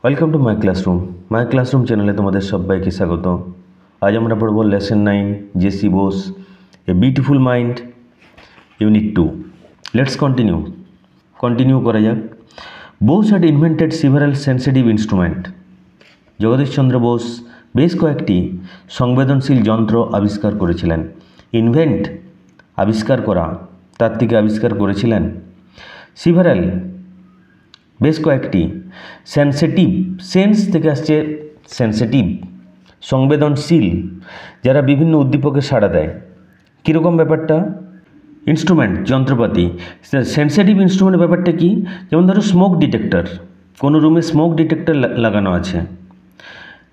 Welcome to my classroom চ্যানেলে তোমাদের সবাইকে স্বাগত। আজ আমরা পড়ব lesson 9 J C Bose a beautiful mind unit 2। Let's continue করা যাক। Bose had invented several sensitive instrument. Jagadish Chandra Bose বেশ কয়েকটি সংবেদনশীল যন্ত্র আবিষ্কার করেছিলেন। ইনভেন্ট আবিষ্কার করা, তার থেকে আবিষ্কার করেছিলেন। সিভারাল বেশ কয়েকটি, সেন্সিটিভ সেন্স থেকে আসছে সেন্সিটিভ সংবেদনশীল, যারা বিভিন্ন উদ্দীপকে সাড়া দেয়। কীরকম ব্যাপারটা? ইনস্ট্রুমেন্ট যন্ত্রপাতি, সেন্সিটিভ ইনস্ট্রুমেন্টের ব্যাপারটা কি? যেমন ধরো স্মোক ডিটেক্টর, কোনো রুমে স্মোক ডিটেক্টর লাগানো আছে,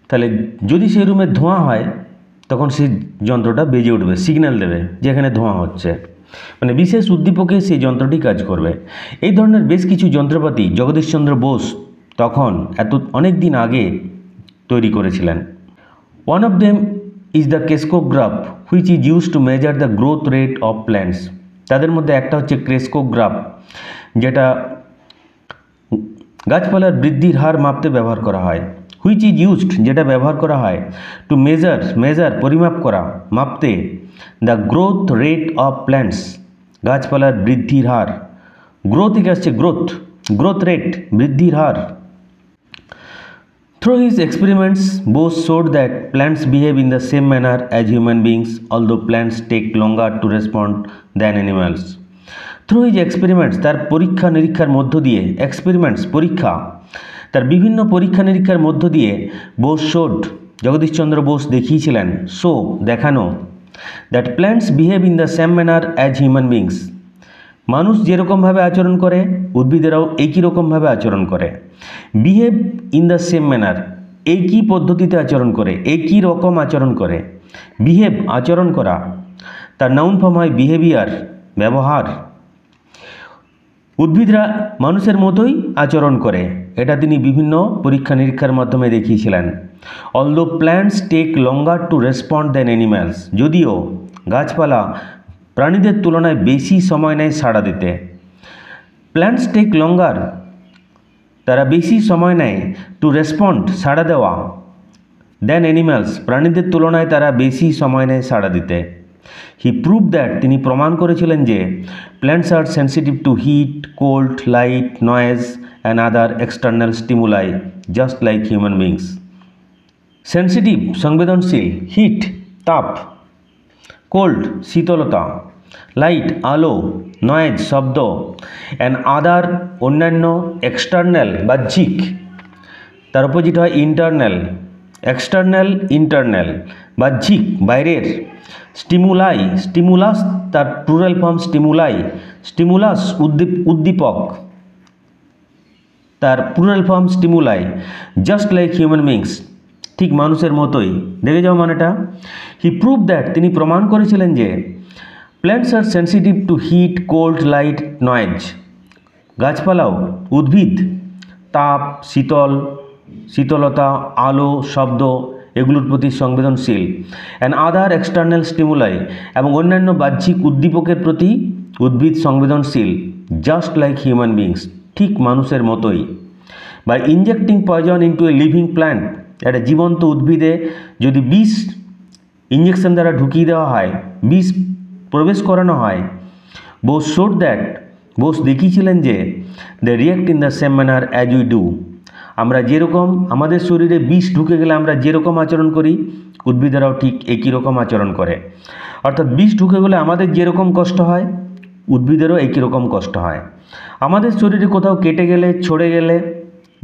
তাহলে যদি সেই রুমে ধোঁয়া হয় তখন সেই যন্ত্রটা বেজে উঠবে, সিগন্যাল দেবে যে এখানে ধোঁয়া হচ্ছে, মানে বিশেষ উদ্দীপকে সেই যন্ত্রটি কাজ করবে। এই ধরনের বেশ কিছু যন্ত্রপাতি জগদীশচন্দ্র বোস তখন অনেক দিন আগে তৈরি করেছিলেন। One of them is the crescograph which is use to measure the growth rate of plants. তাদের মধ্যে একটা হচ্ছে ক্রেস্কোগ্রাফ, যেটা গাছপালার বৃদ্ধির হার মাপতে ব্যবহার করা হয়। হুইচ ইজ ইউজড, যেটা ব্যবহার করা হয় টু মেজার পরিমাপ করা, মাপতে the growth rate of plants, গাছপালার বৃদ্ধির হার। গ্রোথ থেকে আসছে গ্রোথ রেট, বৃদ্ধির হার। Through his experiments, Bose showed that plants behave in the same manner as human beings, although plants take longer to respond than animals. Through his experiments, তার পরীক্ষা নিরীক্ষার মধ্য দিয়ে, পরীক্ষা, তার বিভিন্ন পরীক্ষা নিরীক্ষার মধ্য দিয়ে বোস showed, জগদীশচন্দ্র বোস দেখিয়েছিলেন, দেখানো, that plants behave in the same manner as human beings. মানুষ যেরকমভাবে আচরণ করে উদ্ভিদেরাও একই রকমভাবে আচরণ করে। Behave in the same manner, একই পদ্ধতিতে আচরণ করে, একই রকম আচরণ করে। বিহেভ আচরণ করা, তার নাউন ফর্ম হয় বিহেভিয়ার, ব্যবহার। উদ্ভিদরা মানুষের মতোই আচরণ করে, এটা তিনি বিভিন্ন পরীক্ষা নিরীক্ষার মাধ্যমে দেখিয়েছিলেন। Although plants take longer to respond than animals, যদিও গাছপালা প্রাণীদের তুলনায় বেশি সময় নেয় সাড়া দিতে। প্ল্যান্টস টেক লঙ্গার, তারা বেশি সময় নেয়, টু রেসপন্ড সাড়া দেওয়া, দেন অ্যানিম্যালস, প্রাণীদের তুলনায় তারা বেশি সময় নেয় সাড়া দিতে। হি প্রুভ দ্যাট, তিনি প্রমাণ করেছিলেন যে plants are sensitive to heat, cold, light, noise and other external stimuli just like human beings. Sensitive সংবেদনশীল, হিট তাপ, কোল্ড শীতলতা, লাইট আলো, নয়েজ শব্দ, অ্যান্ড আদার অন্যান্য, এক্সটার্নাল বাহ্যিক, তার অপোজিট হয় ইন্টারনাল, এক্সটার্নাল ইন্টারনাল, বাহ্যিক বাইরের, স্টিমুলাস তার প্লুরাল ফর্ম স্টিমুলাস উদ্দীপক, তার plural form stimuli, just like human beings, ঠিক মানুষের মতোই। দেখে যাও মানেটা। হি প্রুভ দ্যাট, তিনি প্রমাণ করেছিলেন যে plants are sensitive to heat, cold, light, noise, গাছপালাও, উদ্ভিদ তাপ, শীতলতা, আলো, শব্দ এগুলোর প্রতি সংবেদনশীল। অ্যান্ড আদার এক্সটার্নাল স্টিমুলাই, এবং অন্যান্য বাহ্যিক উদ্দীপকের প্রতি উদ্ভিদ সংবেদনশীল, জাস্ট লাইক হিউম্যান বিংস, ঠিক মানুষের মতোই। By injecting poison into a living plant, একটা জীবন্ত উদ্ভিদে যদি বিষ ইঞ্জেকশন দ্বারা ঢুকিয়ে দেওয়া হয়, বিষ প্রবেশ করানো হয়, বোস দেখিয়েছিলেন যে they react in the same manner as we do, আমরা যেরকম, আমাদের শরীরে বিষ ঢুকে গেলে আমরা যেরকম আচরণ করি উদ্ভিদেরাও ঠিক একই রকম আচরণ করে। অর্থাৎ বিষ ঢুকে গেলে আমাদের যেরকম কষ্ট হয় উদ্ভিদেরও একই রকম কষ্ট হয়। আমাদের শরীরে কোথাও কেটে গেলে, ছড়ে গেলে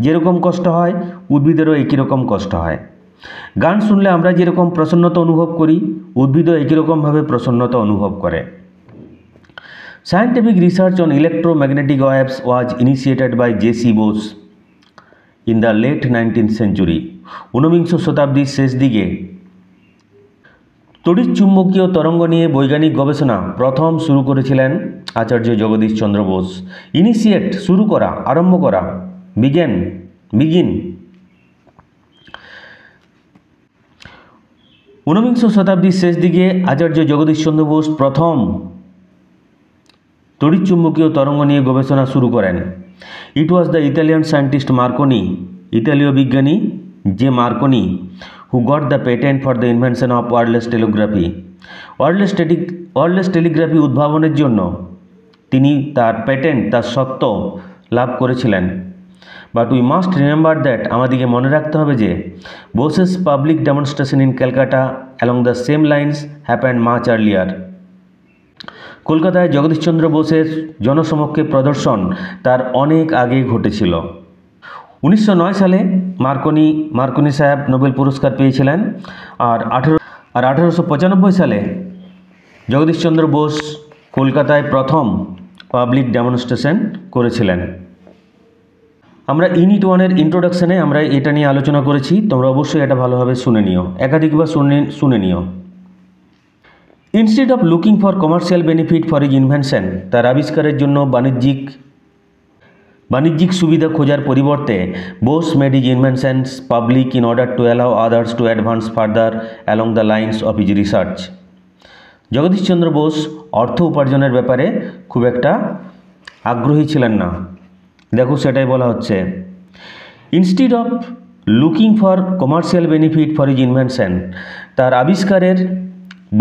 যেরকম কষ্ট হয় উদ্ভিদেরও একই রকম কষ্ট হয়। গান শুনলে আমরা যেরকম প্রসন্নতা অনুভব করি উদ্ভিদও একই রকমভাবে প্রসন্নতা অনুভব করে। Scientific research on electromagnetic waves was initiated by J C Bose in the late 19th century। 19বিংশ শতাব্দীর শেষ দিকে তড়িৎচুম্বকীয় তরঙ্গ নিয়ে বৈজ্ঞানিক গবেষণা প্রথম শুরু করেছিলেন আচার্য জগদীশচন্দ্র বোস। ইনিশিয়েট শুরু করা, আরম্ভ করা, বিগিন। 19বিংশ শতাব্দীর শেষ দিকে আচার্য জগদীশচন্দ্র বোস প্রথম তড়িৎচুম্বকীয় তরঙ্গ নিয়ে গবেষণা শুরু করেন। It was the Italian scientist Marconi ইতালীয় বিজ্ঞানী J Marconi, who got the patent for the invention of wireless telegraphy. Wireless telegraphy উদ্ভাবনের জন্য তিনি তার পেটেন্ট, তার সত্ত্ব লাভ করেছিলেন। But we must remember that, আমাদেরকে মনে রাখতে হবে যে Bose's public demonstration in Calcutta along the same lines happened much earlier. কলকাতায় জগদীশচন্দ্র বোসের জনসমক্ষে প্রদর্শন তার অনেক আগে ঘটেছিল। 1909 সালে মার্কনি সাহেব নোবেল পুরস্কার পেয়েছিলেন। আর 1895 সালে জগদীশচন্দ্র বোস কলকাতায় প্রথম পাবলিক ডেমনস্ট্রেশন করেছিলেন। আমরা ইউনিট 1-এর ইন্ট্রোডাকশানে আমরা এটা নিয়ে আলোচনা করেছি, তোমরা অবশ্যই এটা ভালোভাবে শুনে নিও, একাধিকবার শুনে নিও। Instead of looking for commercial benefit for his invention, তার আবিষ্কারের জন্য বাণিজ্যিক সুবিধা খোঁজার পরিবর্তে Bose made his inventions public in order to allow others to advance further along the lines of his research. Jagadish Chandra Bose অর্থ উপার্জনের ব্যাপারে খুব একটা আগ্রহী ছিলেন না। দেখো সেটাই বলা হচ্ছে, instead of looking for commercial benefit for his invention, তার আবিষ্কারের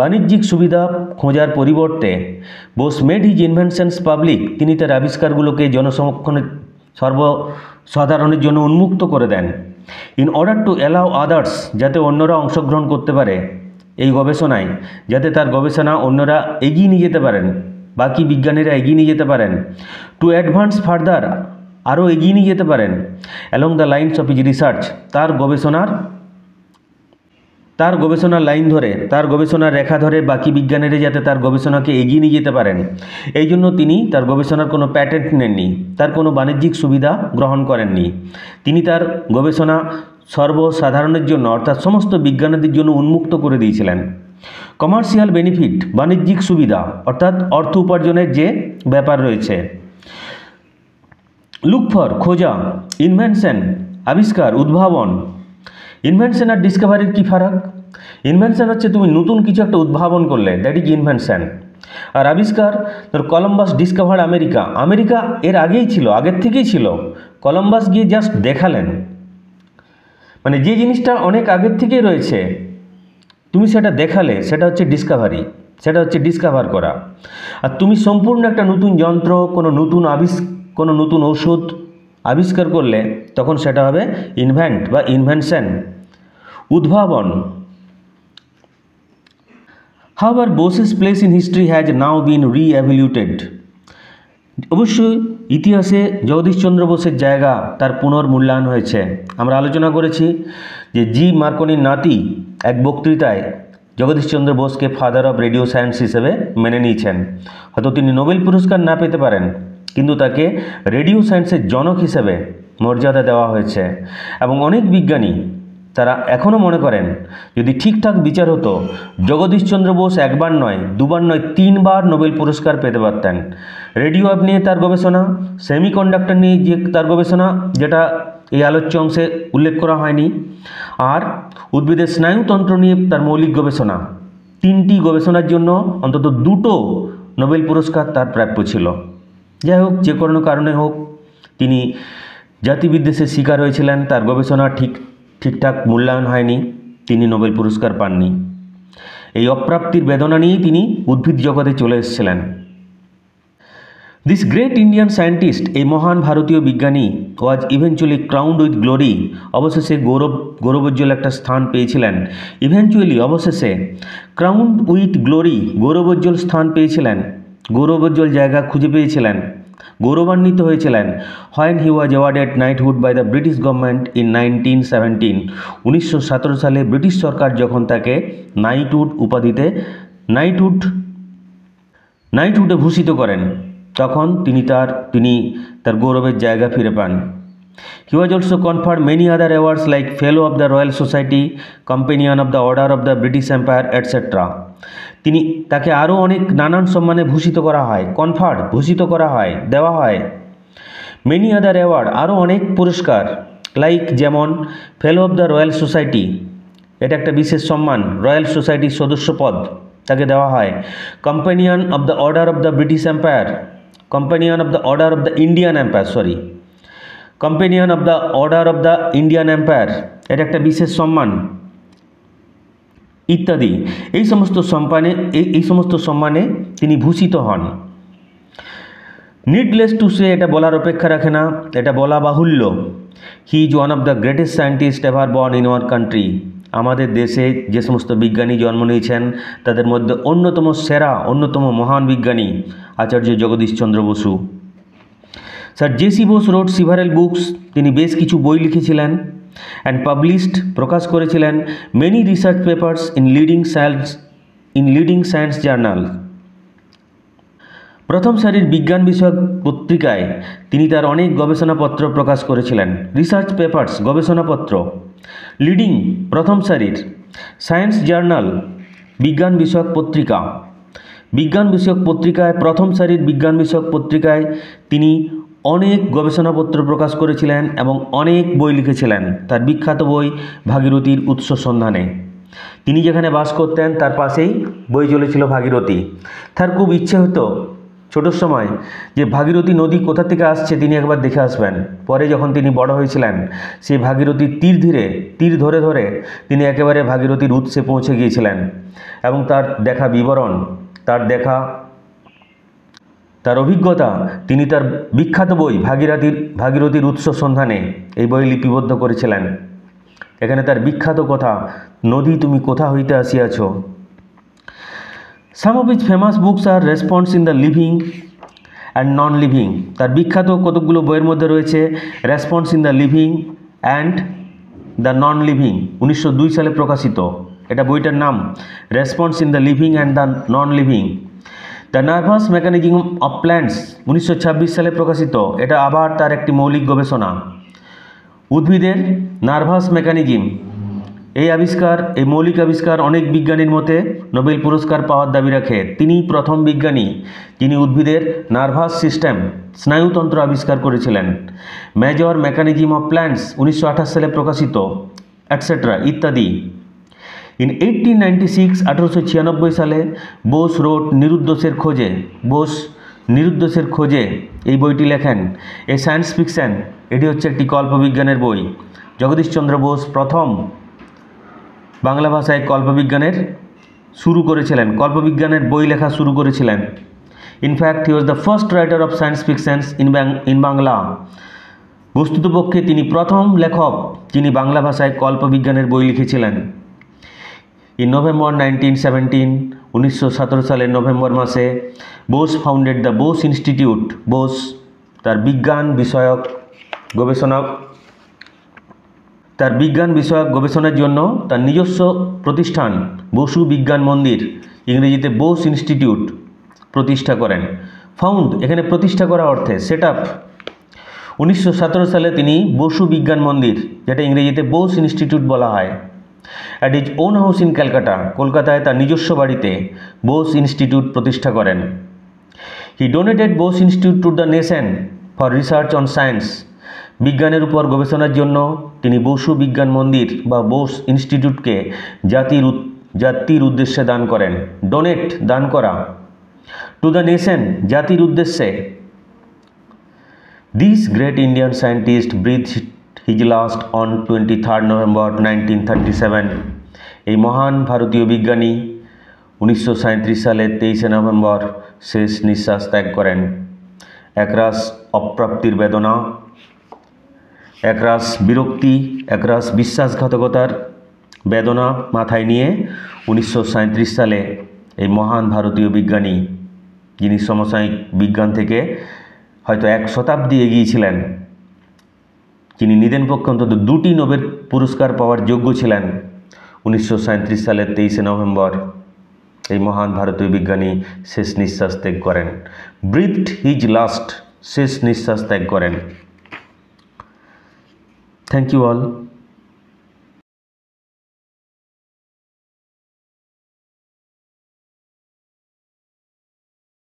বাণিজ্যিক সুবিধা খোঁজার পরিবর্তে Bose made his inventions public, তিনি তার আবিষ্কারগুলোকে জনসমক্ষণে সর্বসাধারণের জন্য উন্মুক্ত করে দেন। In order to allow others, যাতে অন্যরা অংশগ্রহণ করতে পারে এই গবেষণায়, যাতে তার গবেষণা অন্যরা এগিয়ে নিয়ে যেতে পারেন, বাকি বিজ্ঞানীরা এগিয়ে নিয়ে যেতে পারেন। টু অ্যাডভান্স ফার্দার, আরও এগিয়ে নিয়ে যেতে পারেন। Along the lines of his research, তার গবেষণার লাইন ধরে, তার গবেষণার রেখা ধরে বাকি বিজ্ঞানীরা যাতে তার গবেষণাকে এগিয়ে নিয়ে যেতে পারেন, এই জন্য তিনি তার গবেষণার কোনো প্যাটেন্ট নেননি, তার কোনো বাণিজ্যিক সুবিধা গ্রহণ করেননি। তিনি তার গবেষণা সর্বসাধারণের জন্য, অর্থাৎ সমস্ত বিজ্ঞানীদের জন্য উন্মুক্ত করে দিয়েছিলেন। কমার্শিয়াল বেনিফিট, বাণিজ্যিক সুবিধা, অর্থাৎ অর্থ উপার্জনের যে ব্যাপার রয়েছে। লুক ফর, খোঁজা। ইনভেনশন, আবিষ্কার, উদ্ভাবন। ইনভেনশন আর ডিসকভারির কী ফারাক? ইনভেনশন হচ্ছে তুমি নতুন কিছু একটা উদ্ভাবন করলে, দ্যাট ইজ ইনভেনশন। আর আবিষ্কার, তোর কলম্বাস ডিসকভার আমেরিকা এর আগেই ছিল, আগের থেকেই ছিল, কলম্বাস গিয়ে জাস্ট দেখালেন। মানে যে জিনিসটা অনেক আগের থেকেই রয়েছে তুমি সেটা দেখালে, সেটা হচ্ছে ডিসকভারি, সেটা হচ্ছে ডিসকভার করা। আর তুমি সম্পূর্ণ একটা নতুন যন্ত্র, কোনো নতুন ওষুধ আবিষ্কার করলে তখন সেটা হবে ইনভেন্ট বা ইনভেনশন, উদ্ভাবন। However, Bose's place in history has now been re-evaluated. অবশ্যই ইতিহাসে জগদীশচন্দ্র বোসের জায়গা তার পুনর্মূল্যায়ন হয়েছে। আমরা আলোচনা করেছি যে জি মার্কনির নাতি এক বক্তৃতায় জগদীশচন্দ্র বোসকে ফাদার অফ রেডিও সায়েন্স হিসেবে মেনে নিয়েছেন। হয়তো তিনি নোবেল পুরস্কার না পেতে পারেন, কিন্তু তাকে রেডিও সায়েন্সের জনক হিসেবে মর্যাদা দেওয়া হয়েছে। এবং অনেক বিজ্ঞানী তারা এখনও মনে করেন যদি ঠিকঠাক বিচার হতো জগদীশচন্দ্র বোস একবার নয়, দুবার নয়, 3 বার নোবেল পুরস্কার পেতে পারতেন। রেডিও ওয়েভ নিয়ে তার গবেষণা, সেমিকন্ডাক্টর নিয়ে যে তার গবেষণা, যেটা এই আলোচ্য অংশে উল্লেখ করা হয়নি, আর উদ্ভিদের স্নায়ুতন্ত্র নিয়ে তার মৌলিক গবেষণা, 3টি গবেষণার জন্য অন্তত 2টো নোবেল পুরস্কার তার প্রাপ্য ছিল। যাই হোক, যে কোনো কারণে হোক তিনি জাতিবিদ্বেষের শিকার হয়েছিলেন, তার গবেষণা ঠিকঠাক মূল্যায়ন হয়নি, তিনি নোবেল পুরস্কার পাননি। এই অপ্রাপ্তির বেদনা নিয়েই তিনি উদ্ভিদ জগতে চলে এসেছিলেন। দিস গ্রেট ইন্ডিয়ান সায়েন্টিস্ট, এই মহান ভারতীয় বিজ্ঞানী, ওয়াজ ইভেনচুয়ালি ক্রাউন্ড উইথ গ্লোরি, অবশেষে গৌরবোজ্জ্বল একটা স্থান পেয়েছিলেন। অবশেষে ক্রাউন্ড উইথ গ্লোরি, গৌরবোজ্জ্বল স্থান পেয়েছিলেন, গৌরবোজ্জ্বল জায়গা খুঁজে পেয়েছিলেন, গৌরবান্বিত হয়েছিলেন। When he was awarded knighthood by the British government in 1917, 1917 সালে ব্রিটিশ সরকার যখন তাকে নাইটহুড উপাধিতে নাইটহুডে ভূষিত করেন, তখন তিনি তার গৌরবের জায়গা ফিরে পান। He was also conferred many other awards like Fellow of the Royal Society, Companion of the Order of the British Empire, etcetera. তাকে আরও অনেক নানান সম্মানে ভূষিত করা হয়, ভূষিত করা হয়, দেওয়া হয়। মেনি আদার অ্যাওয়ার্ড, আরও অনেক পুরস্কার, লাইক যেমন ফেলো অফ দ্য রয়্যাল সোসাইটি, এটা একটা বিশেষ সম্মান, রয়্যাল সোসাইটির সদস্য পদ তাকে দেওয়া হয়। Companion of the Order of the British empire, companion of the Order of the Indian empire, companion of the Order of the Indian empire, এটা একটা বিশেষ সম্মান ইত্যাদি। এই সমস্ত সম্মানে তিনি ভূষিত হন। নিডলেস টু সে, এটা বলার অপেক্ষা রাখে না, এটা বলা বাহুল্য, he is one of the greatest scientist ever born in our country. আমাদের দেশে যে সমস্ত বিজ্ঞানী জন্ম নিয়েছেন তাদের মধ্যে অন্যতম সেরা, অন্যতম মহান বিজ্ঞানী Acharya Jagadish Chandra Basu. Sir J C Bose wrote several books, তিনি বেশ কিছু বই লিখেছিলেন অ্যান্ড পাবলিশড, প্রকাশ করেছিলেন many research papers in leading science journal. প্রথম সারির বিজ্ঞান বিষয়ক পত্রিকায় তিনি তার অনেক গবেষণাপত্র প্রকাশ করেছিলেন। রিসার্চ পেপার্স, গবেষণাপত্র, লিডিং, প্রথম সারির, সায়েন্স জার্নাল, বিজ্ঞান বিষয়ক পত্রিকা, বিজ্ঞান বিষয়ক পত্রিকায়, প্রথম সারির বিজ্ঞান বিষয়ক পত্রিকায় তিনি অনেক গবেষণাপত্র প্রকাশ করেছিলেন এবং অনেক বই লিখেছিলেন। তার বিখ্যাত বই ভাগীরথীর উৎস সন্ধানে। তিনি যেখানে বাস করতেন তার পাশেই বই চলেছিল ভাগীরথী। তার খুব ইচ্ছে হতো ছোটোর সময় যে ভাগীরথী নদী কোথা থেকে আসছে তিনি একবার দেখে আসবেন। পরে যখন তিনি বড় হয়েছিলেন সেই ভাগীরথীর তীর ধরে ধরে তিনি একেবারে ভাগীরথীর উৎসে পৌঁছে গিয়েছিলেন এবং তার দেখা বিবরণ, তার অভিজ্ঞতা তিনি তার বিখ্যাত বই ভাগীরথীর উৎস সন্ধানে এই বই লিপিবদ্ধ করেছিলেন। এখানে তার বিখ্যাত কথা, নদী তুমি কোথা হইতে আসিয়াছ। Some of his famous books are response in the living and non living. তার বিখ্যাত কতকগুলো বইয়ের মধ্যে রয়েছে response in the living and the non living, 1902 সালে প্রকাশিত। এটা বইটার নাম response in the living and the non living. The nervous mechanism of plants, 1926 সালে প্রকাশিত। এটা আবার তার একটি মৌলিক গবেষণা। উদ্ভিদের নার্ভাস মেকানিজম, এই মৌলিক আবিষ্কার অনেক বিজ্ঞানীর মতে নোবেল পুরস্কার পাওয়ার দাবি রাখে। তিনি প্রথম বিজ্ঞানী যিনি উদ্ভিদের নার্ভাস সিস্টেম, স্নায়ুতন্ত্র আবিষ্কার করেছিলেন। মেজর মেকানিজম অফ প্ল্যান্টস, 1928 সালে প্রকাশিত, এটসেট্রা ইত্যাদি। ইন 1896 সালে বোস রোড নিরুদ্দেশের খোঁজে এই বইটি লেখেন। এ সায়েন্স ফিকশন, এটি হচ্ছে একটি কল্পবিজ্ঞানের বই। জগদীশচন্দ্র বোস প্রথম বাংলা ভাষায় কল্পবিজ্ঞানের বই লেখা শুরু করেছিলেন। In fact he was the first writer of science fictions in Bangla. বস্তুতপক্ষে তিনি প্রথম লেখক যিনি বাংলা ভাষায় কল্পবিজ্ঞানের বই লিখেছিলেন। ইন নভেম্বর 1917 সালের নভেম্বর মাসে Bose founded the Bose institute. Bose তার বিজ্ঞান বিষয়ক গবেষণার জন্য তার নিজস্ব প্রতিষ্ঠান বসু বিজ্ঞান মন্দির, ইংরেজিতে বোস ইনস্টিটিউট, প্রতিষ্ঠা করেন। ফাউন্ড এখানে প্রতিষ্ঠা করা অর্থে সেট আপ। 1917 সালে তিনি বসু বিজ্ঞান মন্দির, যেটা ইংরেজিতে বোস ইনস্টিটিউট বলা হয়, at his own house in Calcutta, কলকাতায় তার নিজস্ব বাড়িতে বোস ইনস্টিটিউট প্রতিষ্ঠা করেন। He donated Bose Institute to the nation for research on science. বিজ্ঞানের উপর গবেষণার জন্য তিনি বসু বিজ্ঞান মন্দির বা বোস ইনস্টিটিউটকে জাতির উদ্দেশ্যে দান করেন। ডোনেট, দান করা, টু দ্য নেশন, জাতির উদ্দেশ্যে। This great Indian scientist breathe his last on 23 November 1937। এই মহান ভারতীয় বিজ্ঞানী 1937 সালের 23 নভেম্বর শেষ নিঃশ্বাস ত্যাগ করেন। একরাশ অপ্রাপ্তির বেদনা, একরাশ বিরক্তি, একরাশ বিশ্বাসঘাতকতার বেদনা মাথায় নিয়ে 1937 সালে এই মহান ভারতীয় বিজ্ঞানী, যিনি সমসাময়িক বিজ্ঞান থেকে হয়তো 1 শতাব্দী এগিয়েছিলেন, যিনি নিদেন পক্ষে অন্তত 2টি নোবেল পুরস্কার পাওয়ার যোগ্য ছিলেন, 1937 সালের 23 নভেম্বর এই মহান ভারতীয় বিজ্ঞানী শেষ নিঃশ্বাস ত্যাগ করেন। ব্রিথড হিজ লাস্ট, শেষ নিঃশ্বাস ত্যাগ করেন। Thank you all.